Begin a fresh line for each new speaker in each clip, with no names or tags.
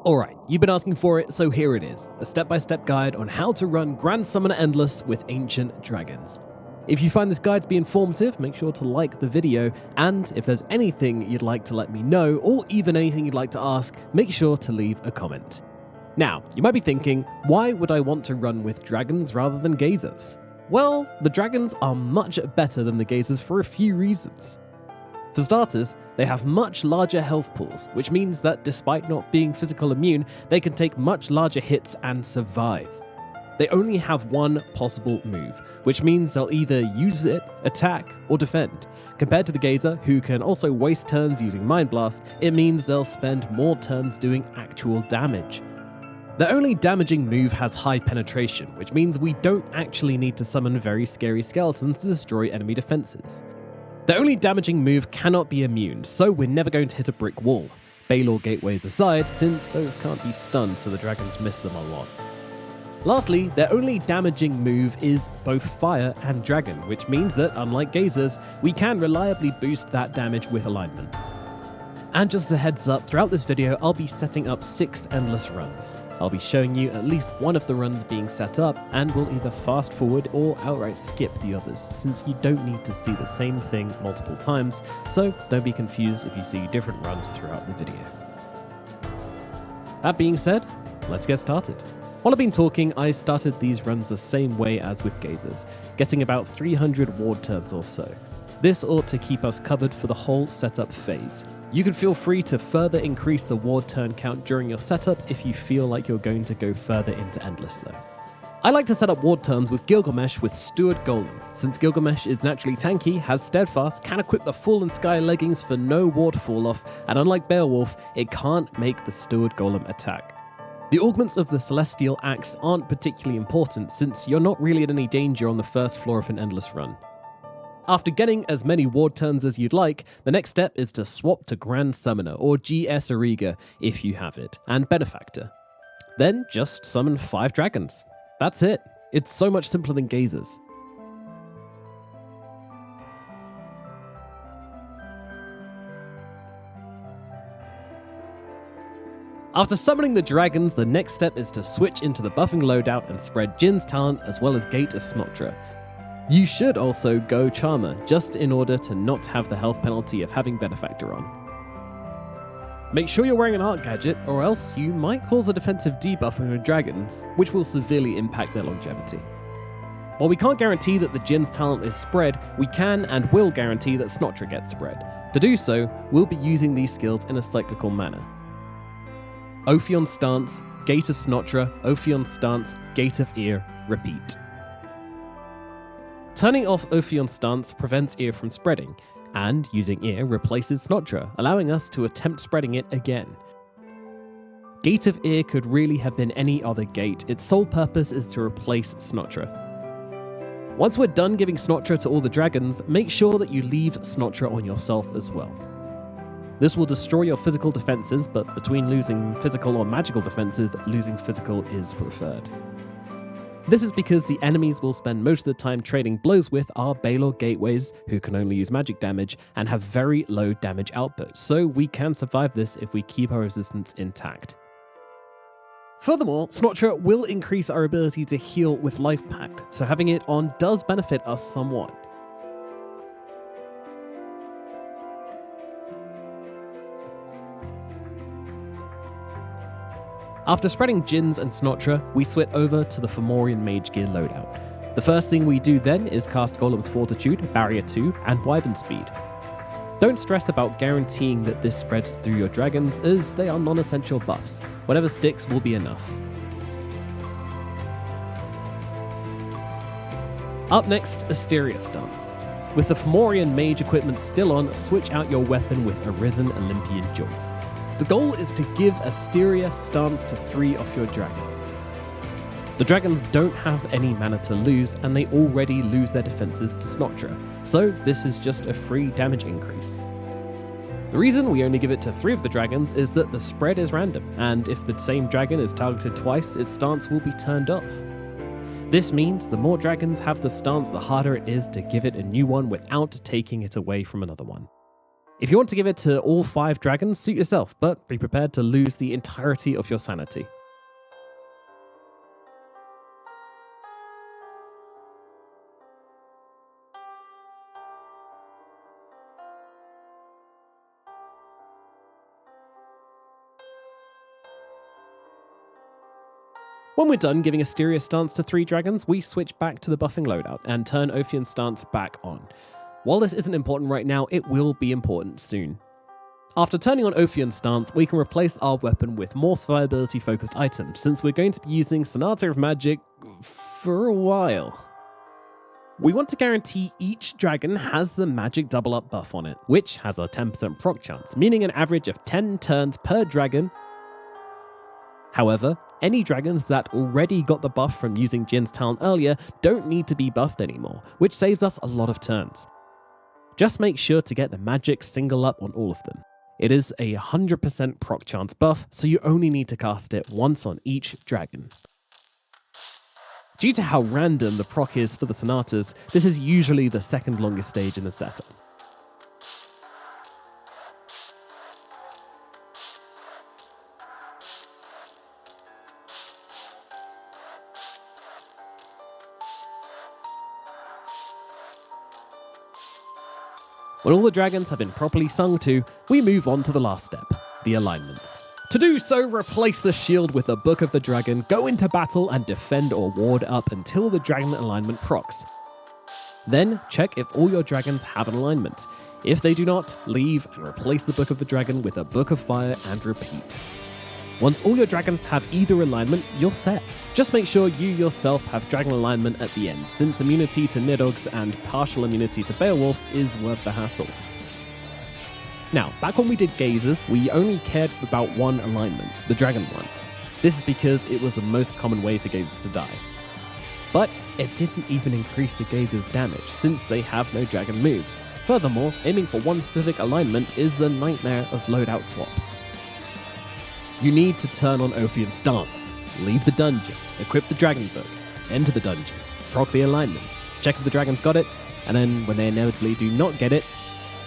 Alright, you've been asking for it, so here it is, a step-by-step guide on how to run Grand Summoner Endless with Ancient Dragons. If you find this guide to be informative, make sure to like the video, and if there's anything you'd like to let me know, or even anything you'd like to ask, make sure to leave a comment. Now, you might be thinking, why would I want to run with dragons rather than gazers? Well, the dragons are much better than the gazers for a few reasons. For starters, they have much larger health pools, which means that despite not being physical immune, they can take much larger hits and survive. They only have one possible move, which means they'll either use it, attack, or defend. Compared to the Gazer, who can also waste turns using Mind Blast, it means they'll spend more turns doing actual damage. Their only damaging move has high penetration, which means we don't actually need to summon very scary skeletons to destroy enemy defenses. Their only damaging move cannot be immune, so we're never going to hit a brick wall. Balor gateways aside, since those can't be stunned, so the dragons miss them a lot. Lastly, their only damaging move is both fire and dragon, which means that, unlike gazers, we can reliably boost that damage with alignments. And just as a heads up, throughout this video, I'll be setting up 6 endless runs. I'll be showing you at least one of the runs being set up, and we'll either fast forward or outright skip the others, since you don't need to see the same thing multiple times, so don't be confused if you see different runs throughout the video. That being said, let's get started. While I've been talking, I started these runs the same way as with gazers, getting about 300 ward turns or so. This ought to keep us covered for the whole setup phase. You can feel free to further increase the ward turn count during your setups if you feel like you're going to go further into Endless though. I like to set up ward turns with Gilgamesh with Steward Golem. Since Gilgamesh is naturally tanky, has Steadfast, can equip the Fallen Sky leggings for no ward fall off, and unlike Beowulf, it can't make the Steward Golem attack. The augments of the Celestial Axe aren't particularly important since you're not really in any danger on the first floor of an Endless run. After getting as many ward turns as you'd like, the next step is to swap to Grand Summoner, or GS Ariga if you have it, and Benefactor. Then just summon 5 dragons. That's it. It's so much simpler than gazers. After summoning the dragons, the next step is to switch into the buffing loadout and spread Jin's talent as well as Gate of Snotra. You should also go Charmer, just in order to not have the health penalty of having Benefactor on. Make sure you're wearing an art gadget, or else you might cause a defensive debuff on your dragons, which will severely impact their longevity. While we can't guarantee that the Jin's talent is spread, we can and will guarantee that Snotra gets spread. To do so, we'll be using these skills in a cyclical manner. Ophion stance, Gate of Snotra, Ophion stance, Gate of Ear, repeat. Turning off Ophion stance prevents Ear from spreading, and using Ear replaces Snotra, allowing us to attempt spreading it again. Gate of Ear could really have been any other gate, its sole purpose is to replace Snotra. Once we're done giving Snotra to all the dragons, make sure that you leave Snotra on yourself as well. This will destroy your physical defenses, but between losing physical or magical defenses, losing physical is preferred. This is because the enemies we'll spend most of the time trading blows with are Balor gateways, who can only use magic damage and have very low damage output, so we can survive this if we keep our resistance intact. Furthermore, Snotra will increase our ability to heal with Life Pact, so having it on does benefit us somewhat. After spreading Jins and Snotra, we switch over to the Fomorian Mage Gear loadout. The first thing we do then is cast Golem's Fortitude, Barrier 2, and Wyvern Speed. Don't stress about guaranteeing that this spreads through your dragons, as they are non-essential buffs. Whatever sticks will be enough. Up next, Asteria stance. With the Fomorian Mage equipment still on, switch out your weapon with Arisen Olympian Joints. The goal is to give Asteria stance to 3 of your dragons. The dragons don't have any mana to lose, and they already lose their defenses to Snotra, so this is just a free damage increase. The reason we only give it to 3 of the dragons is that the spread is random, and if the same dragon is targeted twice, its stance will be turned off. This means the more dragons have the stance, the harder it is to give it a new one without taking it away from another one. If you want to give it to all 5 dragons, suit yourself, but be prepared to lose the entirety of your sanity. When we're done giving Asteria stance to 3 dragons, we switch back to the buffing loadout and turn Ophion stance back on. While this isn't important right now, it will be important soon. After turning on Ophion stance, we can replace our weapon with more survivability focused items, since we're going to be using Sonata of Magic for a while. We want to guarantee each dragon has the magic double up buff on it, which has a 10% proc chance, meaning an average of 10 turns per dragon. However, any dragons that already got the buff from using Jin's Talent earlier don't need to be buffed anymore, which saves us a lot of turns. Just make sure to get the magic single up on all of them. It is a 100% proc chance buff, so you only need to cast it once on each dragon. Due to how random the proc is for the Sonatas, this is usually the second longest stage in the setup. When all the dragons have been properly sung to, we move on to the last step, the alignments. To do so, replace the shield with a Book of the Dragon, go into battle and defend or ward up until the dragon alignment procs. Then check if all your dragons have an alignment. If they do not, leave and replace the Book of the Dragon with a Book of Fire and repeat. Once all your dragons have either alignment, you're set. Just make sure you yourself have dragon alignment at the end, since immunity to Nabors and partial immunity to Beowulf is worth the hassle. Now, back when we did Gazers, we only cared about one alignment, the dragon one. This is because it was the most common way for Gazers to die. But it didn't even increase the Gazers' damage, since they have no dragon moves. Furthermore, aiming for one specific alignment is the nightmare of loadout swaps. You need to turn on Ophion stance, leave the dungeon, equip the dragon book, enter the dungeon, proc the alignment, check if the dragon's got it, and then when they inevitably do not get it,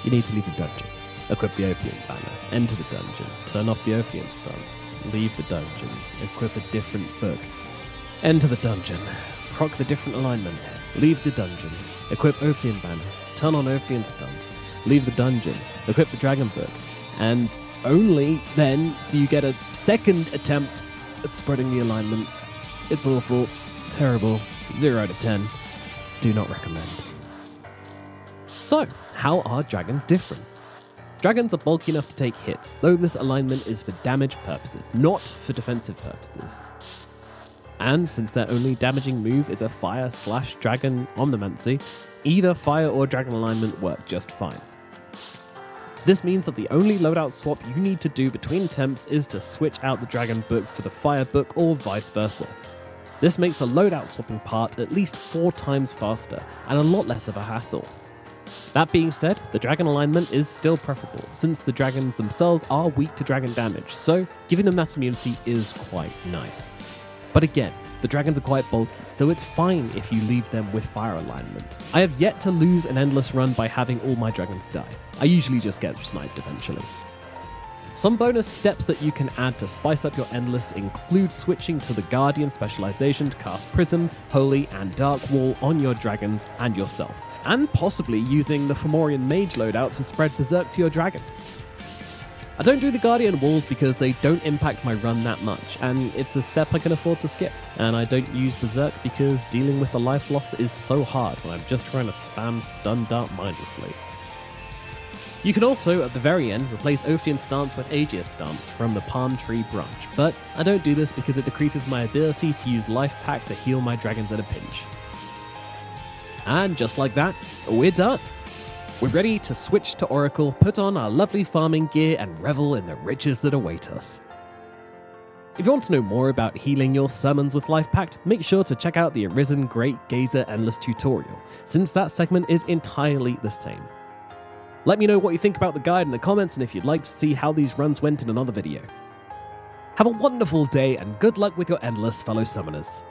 you need to leave the dungeon. Equip the Ophion banner, enter the dungeon, turn off the Ophion stance, leave the dungeon, equip a different book, enter the dungeon, proc the different alignment, leave the dungeon, equip Ophion banner, turn on Ophion stance, leave the dungeon, equip the dragon book, and only then do you get a second attempt at spreading the alignment. It's awful, terrible, 0 out of 10. Do not recommend. So, how are dragons different? Dragons are bulky enough to take hits, so this alignment is for damage purposes, not for defensive purposes. And since their only damaging move is a fire/dragon omnimancy, either fire or dragon alignment work just fine. This means that the only loadout swap you need to do between attempts is to switch out the dragon book for the fire book or vice versa. This makes the loadout swapping part at least 4 times faster and a lot less of a hassle. That being said, the dragon alignment is still preferable, since the dragons themselves are weak to dragon damage, so giving them that immunity is quite nice. But again, the dragons are quite bulky, so it's fine if you leave them with fire alignment. I have yet to lose an endless run by having all my dragons die. I usually just get sniped eventually. Some bonus steps that you can add to spice up your endless include switching to the Guardian specialization to cast Prism, Holy, and Dark Wall on your dragons and yourself, and possibly using the Fomorian Mage loadout to spread Berserk to your dragons. I don't do the Guardian walls because they don't impact my run that much, and it's a step I can afford to skip. And I don't use Berserk because dealing with the life loss is so hard when I'm just trying to spam Stun Dart mindlessly. You can also, at the very end, replace Ophion stance with Aegis stance from the Palm Tree branch, but I don't do this because it decreases my ability to use Life Pack to heal my dragons at a pinch. And just like that, we're done. We're ready to switch to Oracle, put on our lovely farming gear, and revel in the riches that await us. If you want to know more about healing your summons with Life Pact, make sure to check out the Arisen Great Gazer Endless tutorial, since that segment is entirely the same. Let me know what you think about the guide in the comments and if you'd like to see how these runs went in another video. Have a wonderful day and good luck with your Endless, fellow summoners.